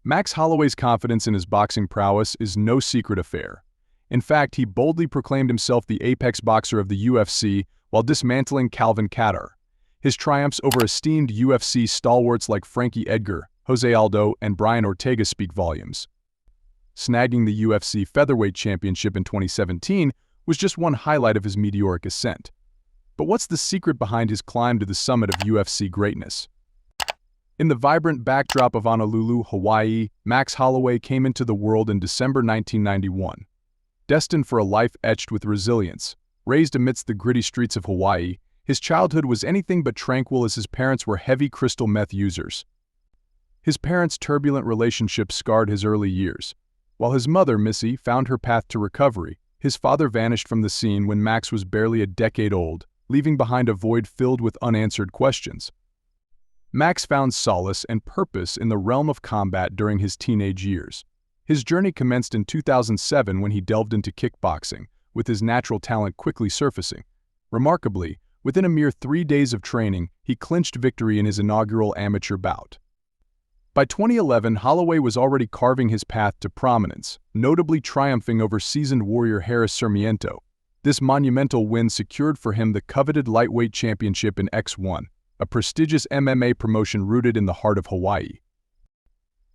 Max Holloway's confidence in his boxing prowess is no secret affair. In fact, he boldly proclaimed himself the apex boxer of the UFC while dismantling Calvin Kattar. His triumphs over esteemed UFC stalwarts like Frankie Edgar, Jose Aldo, and Brian Ortega speak volumes. Snagging the UFC featherweight championship in 2017 was just one highlight of his meteoric ascent. But what's the secret behind his climb to the summit of UFC greatness? In the vibrant backdrop of Honolulu, Hawaii, Max Holloway came into the world in December 1991. Destined for a life etched with resilience, raised amidst the gritty streets of Hawaii, his childhood was anything but tranquil as his parents were heavy crystal meth users. His parents' turbulent relationship scarred his early years. While his mother, Missy, found her path to recovery, his father vanished from the scene when Max was barely a decade old, leaving behind a void filled with unanswered questions. Max found solace and purpose in the realm of combat during his teenage years. His journey commenced in 2007 when he delved into kickboxing, with his natural talent quickly surfacing. Remarkably, within a mere 3 days of training, he clinched victory in his inaugural amateur bout. By 2011, Holloway was already carving his path to prominence, notably triumphing over seasoned warrior Harris Sarmiento. This monumental win secured for him the coveted lightweight championship in X1, a prestigious MMA promotion rooted in the heart of Hawaii.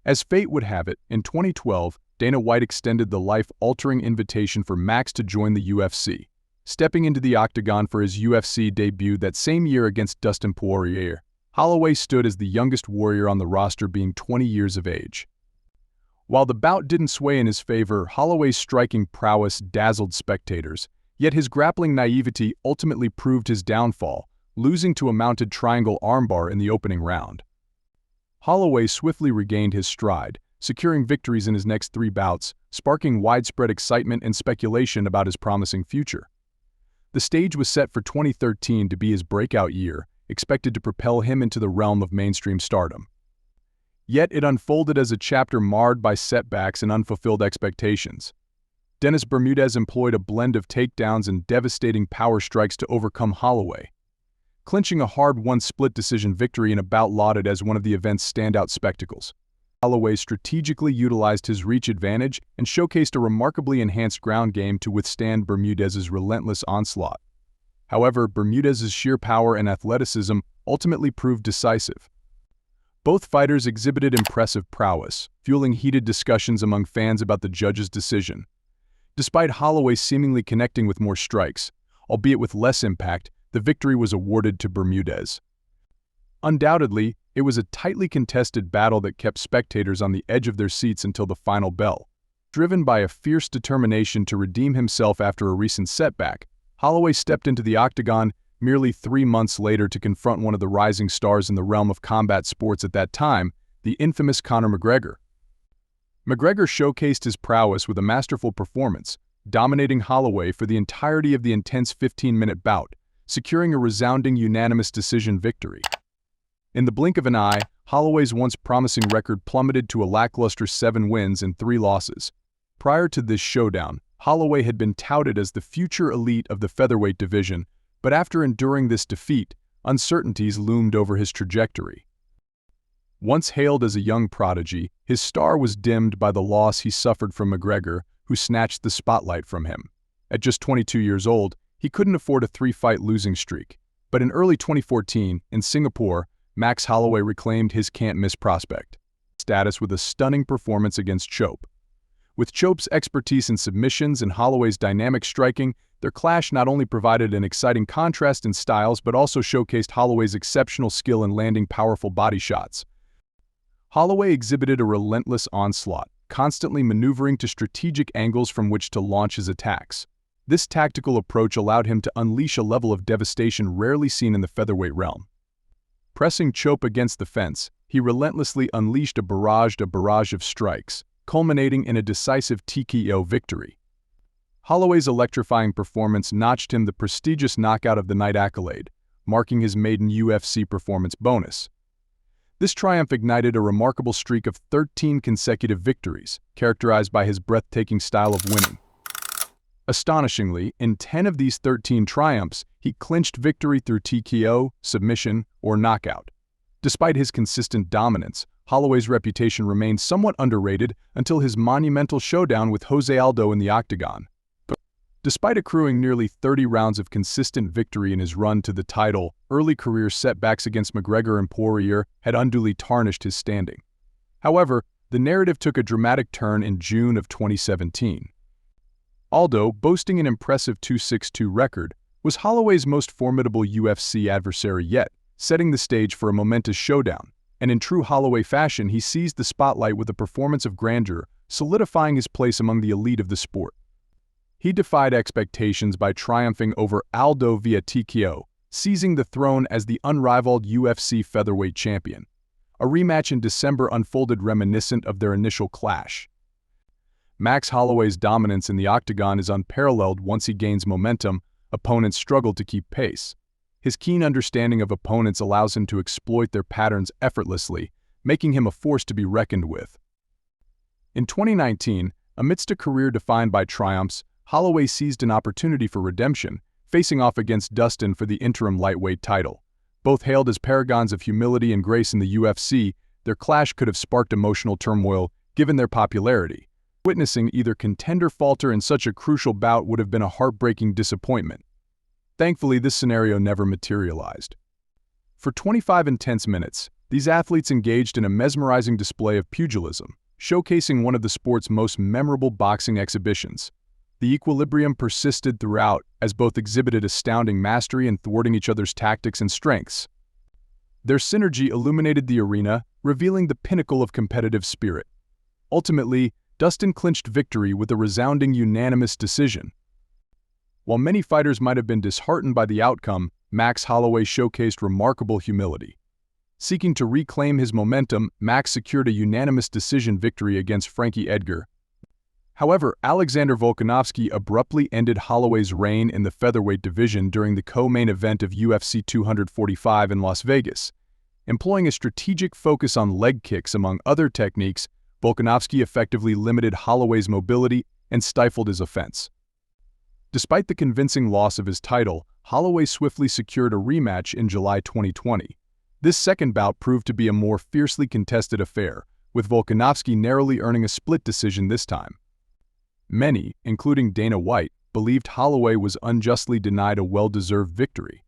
As fate would have it, in 2012, Dana White extended the life-altering invitation for Max to join the UFC. Stepping into the octagon for his UFC debut that same year against Dustin Poirier, Holloway stood as the youngest warrior on the roster, being 20 years of age. While the bout didn't sway in his favor, Holloway's striking prowess dazzled spectators, yet his grappling naivety ultimately proved his downfall, losing to a mounted triangle armbar in the opening round. Holloway swiftly regained his stride, securing victories in his next 3 bouts, sparking widespread excitement and speculation about his promising future. The stage was set for 2013 to be his breakout year, expected to propel him into the realm of mainstream stardom. Yet it unfolded as a chapter marred by setbacks and unfulfilled expectations. Dennis Bermudez employed a blend of takedowns and devastating power strikes to overcome Holloway, clinching a hard-won split decision victory in a bout lauded as one of the event's standout spectacles. Holloway strategically utilized his reach advantage and showcased a remarkably enhanced ground game to withstand Bermudez's relentless onslaught. However, Bermudez's sheer power and athleticism ultimately proved decisive. Both fighters exhibited impressive prowess, fueling heated discussions among fans about the judge's decision. Despite Holloway seemingly connecting with more strikes, albeit with less impact, the victory was awarded to Bermudez. Undoubtedly, it was a tightly contested battle that kept spectators on the edge of their seats until the final bell. Driven by a fierce determination to redeem himself after a recent setback, Holloway stepped into the octagon merely 3 months later to confront one of the rising stars in the realm of combat sports at that time, the infamous Conor McGregor. McGregor showcased his prowess with a masterful performance, dominating Holloway for the entirety of the intense 15-minute bout, securing a resounding unanimous decision victory. In the blink of an eye, Holloway's once promising record plummeted to a lackluster 7 wins and 3 losses. Prior to this showdown, Holloway had been touted as the future elite of the featherweight division, but after enduring this defeat, uncertainties loomed over his trajectory. Once hailed as a young prodigy, his star was dimmed by the loss he suffered from McGregor, who snatched the spotlight from him. At just 22 years old, he couldn't afford a 3-fight losing streak. But in early 2014, in Singapore, Max Holloway reclaimed his can't-miss prospect status with a stunning performance against Chope. With Chope's expertise in submissions and Holloway's dynamic striking, their clash not only provided an exciting contrast in styles but also showcased Holloway's exceptional skill in landing powerful body shots. Holloway exhibited a relentless onslaught, constantly maneuvering to strategic angles from which to launch his attacks. This tactical approach allowed him to unleash a level of devastation rarely seen in the featherweight realm. Pressing Chope against the fence, he relentlessly unleashed a barrage of strikes, culminating in a decisive TKO victory. Holloway's electrifying performance notched him the prestigious Knockout of the Night accolade, marking his maiden UFC performance bonus. This triumph ignited a remarkable streak of 13 consecutive victories, characterized by his breathtaking style of winning. Astonishingly, in 10 of these 13 triumphs, he clinched victory through TKO, submission, or knockout. Despite his consistent dominance, Holloway's reputation remained somewhat underrated until his monumental showdown with Jose Aldo in the octagon. Despite accruing nearly 30 rounds of consistent victory in his run to the title, early career setbacks against McGregor and Poirier had unduly tarnished his standing. However, the narrative took a dramatic turn in June of 2017. Aldo, boasting an impressive 2-6-2 record, was Holloway's most formidable UFC adversary yet, setting the stage for a momentous showdown. And in true Holloway fashion, he seized the spotlight with a performance of grandeur, solidifying his place among the elite of the sport. He defied expectations by triumphing over Aldo via TKO, seizing the throne as the unrivaled UFC featherweight champion. A rematch in December unfolded reminiscent of their initial clash. Max Holloway's dominance in the octagon is unparalleled. Once he gains momentum, opponents struggle to keep pace. His keen understanding of opponents allows him to exploit their patterns effortlessly, making him a force to be reckoned with. In 2019, amidst a career defined by triumphs, Holloway seized an opportunity for redemption, facing off against Dustin for the interim lightweight title. Both hailed as paragons of humility and grace in the UFC, their clash could have sparked emotional turmoil given their popularity. Witnessing either contender falter in such a crucial bout would have been a heartbreaking disappointment. Thankfully, this scenario never materialized. For 25 intense minutes, these athletes engaged in a mesmerizing display of pugilism, showcasing one of the sport's most memorable boxing exhibitions. The equilibrium persisted throughout, as both exhibited astounding mastery in thwarting each other's tactics and strengths. Their synergy illuminated the arena, revealing the pinnacle of competitive spirit. Ultimately, Dustin clinched victory with a resounding unanimous decision. While many fighters might have been disheartened by the outcome, Max Holloway showcased remarkable humility. Seeking to reclaim his momentum, Max secured a unanimous decision victory against Frankie Edgar. However, Alexander Volkanovski abruptly ended Holloway's reign in the featherweight division during the co-main event of UFC 245 in Las Vegas. Employing a strategic focus on leg kicks among other techniques, Volkanovski effectively limited Holloway's mobility and stifled his offense. Despite the convincing loss of his title, Holloway swiftly secured a rematch in July 2020. This second bout proved to be a more fiercely contested affair, with Volkanovski narrowly earning a split decision this time. Many, including Dana White, believed Holloway was unjustly denied a well-deserved victory.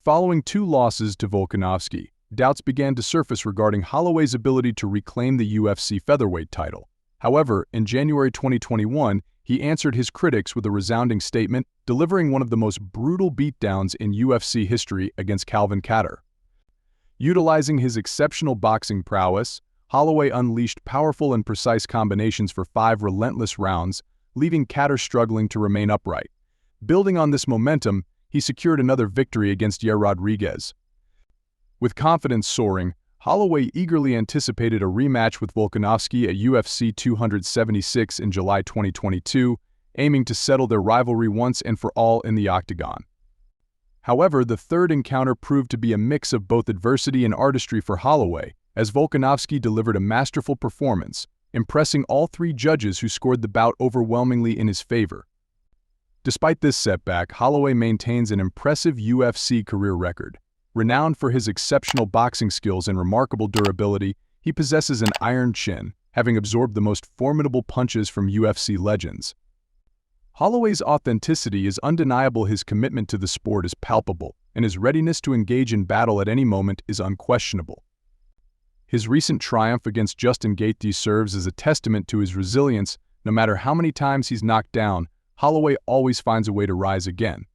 Following 2 losses to Volkanovski, doubts began to surface regarding Holloway's ability to reclaim the UFC featherweight title. However, in January 2021, he answered his critics with a resounding statement, delivering one of the most brutal beatdowns in UFC history against Calvin Kattar. Utilizing his exceptional boxing prowess, Holloway unleashed powerful and precise combinations for 5 relentless rounds, leaving Kattar struggling to remain upright. Building on this momentum, he secured another victory against Yair Rodriguez. With confidence soaring, Holloway eagerly anticipated a rematch with Volkanovski at UFC 276 in July 2022, aiming to settle their rivalry once and for all in the octagon. However, the third encounter proved to be a mix of both adversity and artistry for Holloway, as Volkanovski delivered a masterful performance, impressing all 3 judges who scored the bout overwhelmingly in his favor. Despite this setback, Holloway maintains an impressive UFC career record. Renowned for his exceptional boxing skills and remarkable durability, he possesses an iron chin, having absorbed the most formidable punches from UFC legends. Holloway's authenticity is undeniable. His commitment to the sport is palpable, and his readiness to engage in battle at any moment is unquestionable. His recent triumph against Justin Gaethje serves as a testament to his resilience. No matter how many times he's knocked down, Holloway always finds a way to rise again.